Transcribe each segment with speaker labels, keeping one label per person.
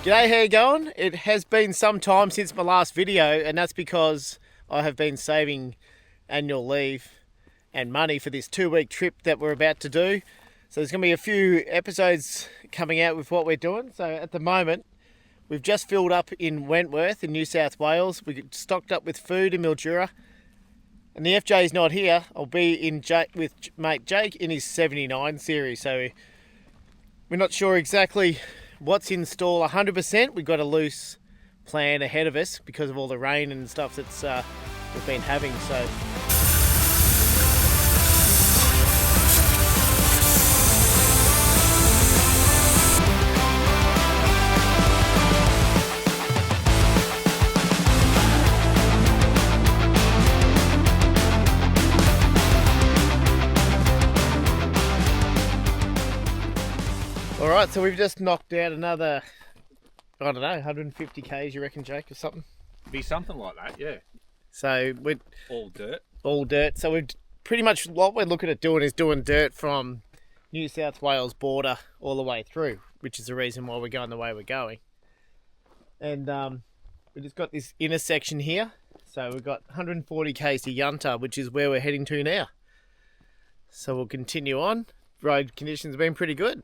Speaker 1: G'day, how you going? It has been some time since my last video, and that's because I have been saving annual leave and money for this 2-week trip that we're about to do. So there's going to be a few episodes coming out with what we're doing. So at the moment, we've just filled up in Wentworth in New South Wales. We stocked up with food in Mildura. And the FJ is not here. I'll be in with mate Jake in his 79 series. So we're not sure exactly what's in store 100%. We've got a loose plan ahead of us because of all the rain and stuff that's we've been having. So Alright, so we've just knocked out another, I don't know, 150 k's, you reckon, Jake, or something?
Speaker 2: Be something like that, yeah.
Speaker 1: So we're
Speaker 2: all dirt.
Speaker 1: All dirt. So we've pretty much what we're looking at doing is doing dirt from New South Wales border all the way through, which is the reason why we're going the way we're going. And we just got this intersection here. So we've got 140 k's to Yunta, which is where we're heading to now. So we'll continue on. Road conditions have been pretty good.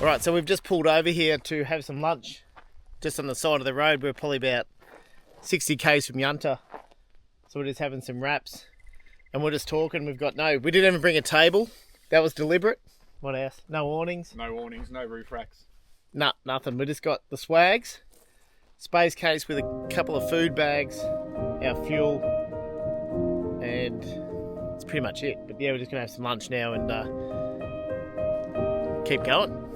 Speaker 1: Alright, so we've just pulled over here to have some lunch just on the side of the road. We're probably about 60 k's from Yunta. So we're just having some wraps and we're just talking. We didn't even bring a table. That was deliberate. What else? No awnings.
Speaker 2: No awnings, no roof racks.
Speaker 1: Nah, nothing. We just got the swags, space case with a couple of food bags, our fuel, and that's pretty much it. But yeah, we're just going to have some lunch now and keep going.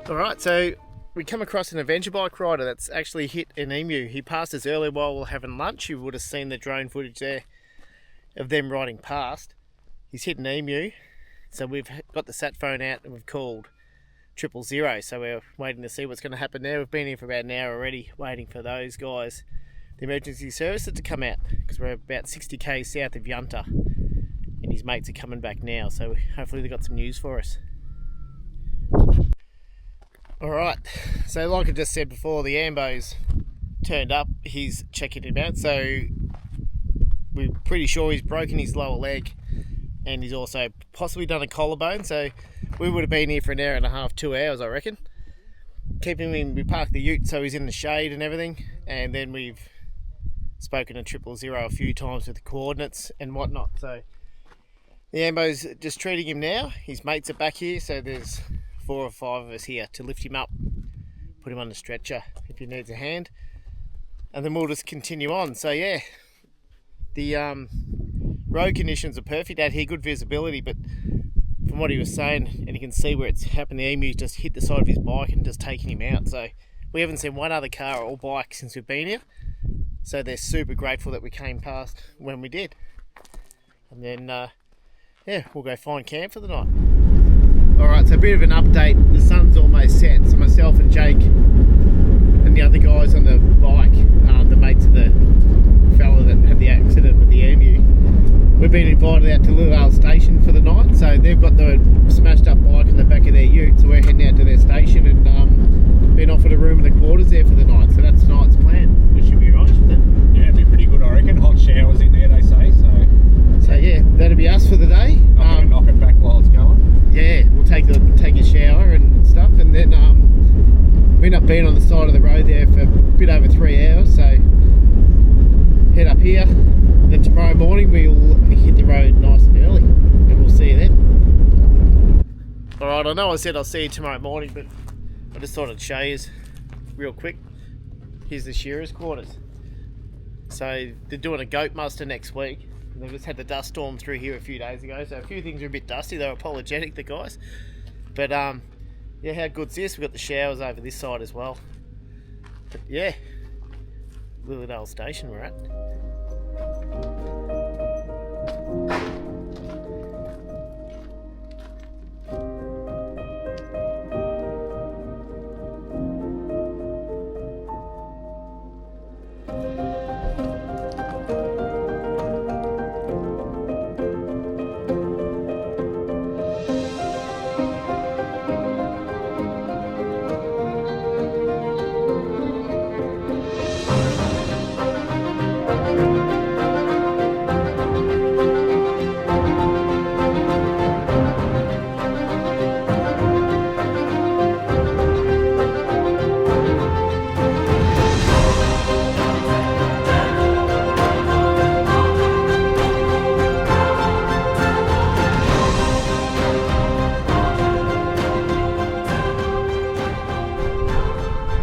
Speaker 1: Alright, so we come across an adventure bike rider that's actually hit an emu. He passed us earlier while we were having lunch. You would have seen the drone footage there of them riding past. He's hit an emu, so we've got the sat phone out and we've called 000. So we're waiting to see what's going to happen there. We've been here for about an hour already waiting for those guys, the emergency services, to come out because we're about 60 k's south of Yunta and his mates are coming back now, so hopefully they've got some news for us. Alright, so like I just said before, the Ambo's turned up. He's checking him out, so we're pretty sure he's broken his lower leg and he's also possibly done a collarbone, so we would have been here for an hour and a half, 2 hours I reckon. Keeping him, we parked the ute so he's in the shade and everything, and then we've spoken to 000 a few times with the coordinates and whatnot. So the Ambo's just treating him now. His mates are back here, so there's 4 or 5 of us here to lift him up, put him on the stretcher if he needs a hand, and then we'll just continue on. So yeah, the road conditions are perfect out here, good visibility, but from what he was saying, and you can see where it's happened, the emu's just hit the side of his bike and just taking him out. So we haven't seen one other car or bike since we've been here, so they're super grateful that we came past when we did. And then yeah, we'll go find camp for the night. Alright, so a bit of an update. The sun's almost set, so myself and Jake and the other guys on the bike we've been invited out to Lilydale Station for the night, so they've got the smashed up bike in the back of their ute, so we're heading out to their station and been offered a room in the quarters there for the night, so that's tonight's plan, which should be right, shouldn't it?
Speaker 2: Yeah, it'd be pretty good, I reckon. Hot showers in there, they say, so...
Speaker 1: So yeah, that'll be us for the day.
Speaker 2: Not going to knock it back while it's going.
Speaker 1: Yeah, we'll take a shower and stuff, and then we end up being on the side of the road there for a bit over 3 hours, so head up here. Then tomorrow morning we'll hit the road nice and early, and we'll see you then. Alright, I know I said I'll see you tomorrow morning, but I just thought I'd show you real quick. Here's the shearer's quarters. So they're doing a goat muster next week. They've just had the dust storm through here a few days ago, so a few things are a bit dusty. They're apologetic, the guys. But yeah, how good's this? We've got the showers over this side as well. But yeah, Lilydale Station we're at.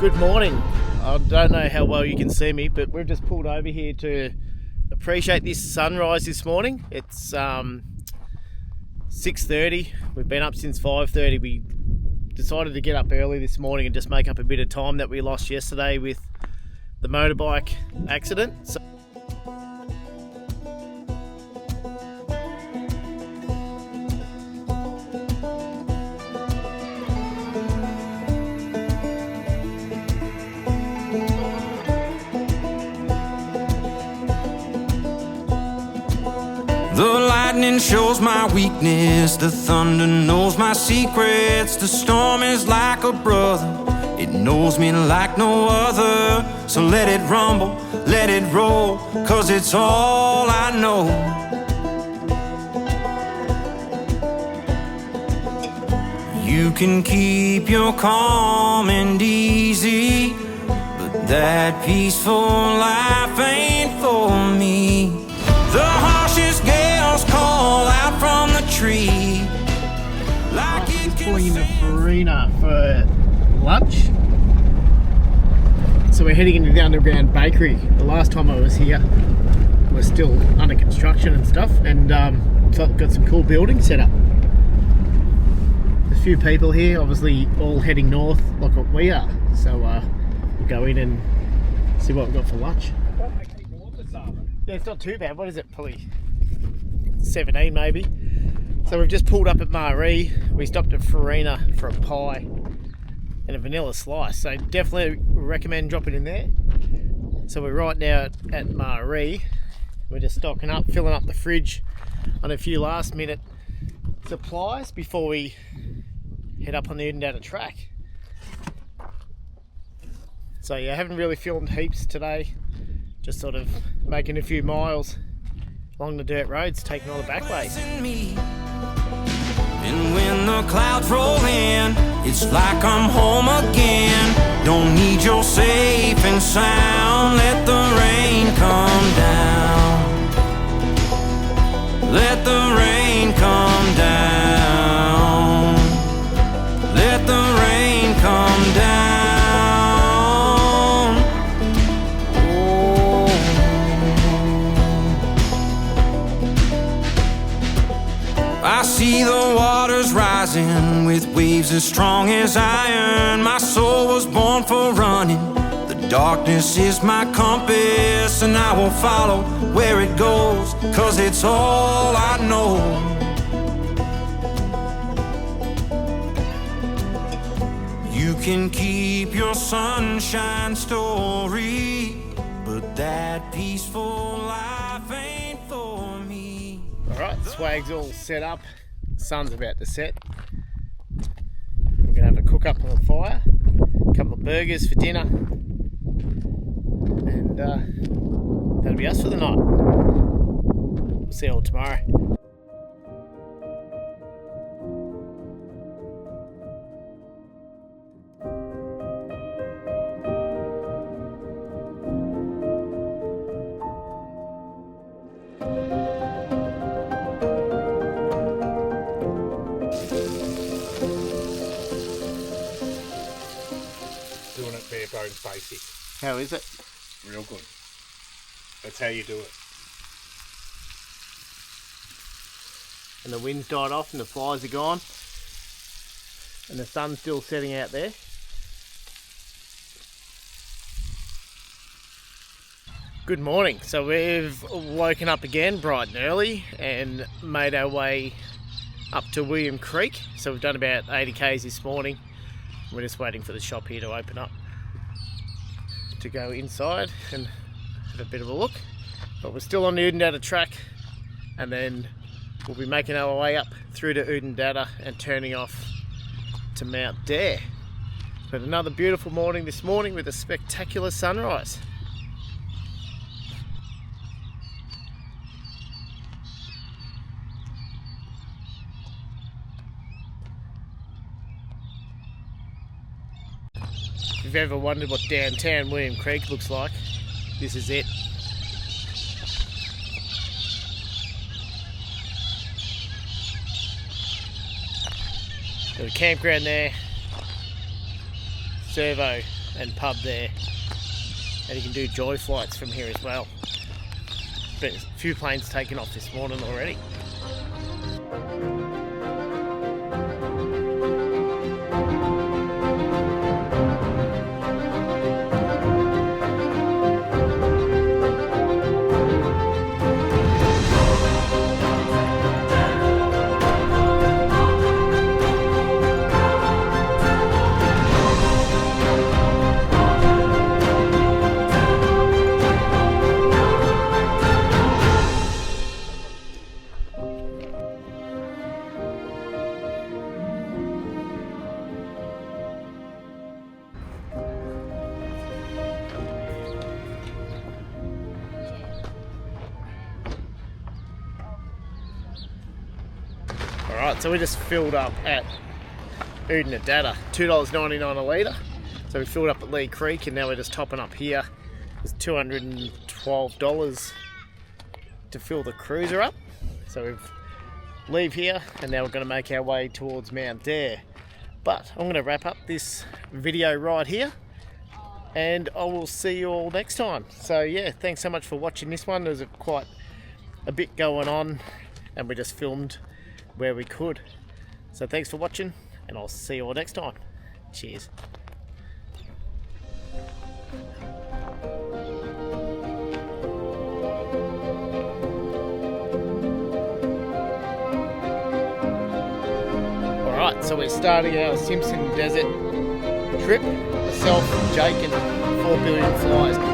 Speaker 1: Good morning. I don't know how well you can see me, but we've just pulled over here to appreciate this sunrise this morning. It's 6:30. We've been up since 5:30. We decided to get up early this morning and just make up a bit of time that we lost yesterday with the motorbike accident. So
Speaker 3: the lightning shows my weakness, the thunder knows my secrets. The storm is like a brother, it knows me like no other. So let it rumble, let it roll, 'cause it's all I know. You can keep your calm and easy, but that peaceful life ain't for me. The harshest gales call out from the tree. Like it can
Speaker 1: pulling into Farina for lunch. So we're heading into the underground bakery. The last time I was here, we're still under construction and stuff, and got some cool buildings set up. There's a few people here, obviously all heading north like what we are. So we'll go in and see what we've got for lunch. Yeah, it's not too bad. What is it? Probably 17 maybe. So we've just pulled up at Maree. We stopped at Farina for a pie and a vanilla slice. So definitely recommend dropping in there. So we're right now at Maree. We're just stocking up, filling up the fridge on a few last minute supplies before we head up on the Udanada track. So yeah, I haven't really filmed heaps today. Just sort of making a few miles along the dirt roads, taking all the back ways.
Speaker 3: And when the clouds roll in, it's like I'm home again. Don't need your safe and sound. Let the rain come down. Let the rain come down. Let the rain come down. I see the waters rising with waves as strong as iron. My soul was born for running. The darkness is my compass, and I will follow where it goes, 'cause it's all I know. You can keep your sunshine story, but that peaceful life ain't for me.
Speaker 1: Alright, swag's all set up. Sun's about to set. We're going to have a cook up on the fire. A couple of burgers for dinner. And that'll be us for the night. We'll see you all tomorrow.
Speaker 2: Doing it bare bones basic.
Speaker 1: How is it?
Speaker 2: Real good. That's how you do it.
Speaker 1: And the wind's died off and the flies are gone. And the sun's still setting out there. Good morning. So we've woken up again bright and early and made our way up to William Creek. So we've done about 80 k's this morning. We're just waiting for the shop here to open up to go inside and have a bit of a look. But we're still on the Udanada track, and then we'll be making our way up through to Udanada and turning off to Mount Dare. But another beautiful morning this morning with a spectacular sunrise. If you've ever wondered what downtown William Creek looks like, this is it. Got a campground there, servo and pub there, and you can do joy flights from here as well. But a few planes taken off this morning already. Alright, so we just filled up at Udanada, $2.99 a litre. So we filled up at Lee Creek and now we're just topping up here. It's $212 to fill the cruiser up. So we leave here and now we're going to make our way towards Mount Dare. But I'm going to wrap up this video right here and I will see you all next time. So yeah, thanks so much for watching this one. There's quite a bit going on and we just filmed where we could. So thanks for watching and I'll see you all next time. Cheers. Alright, so we're starting our Simpson desert trip. Myself, Jake and 4 billion flies.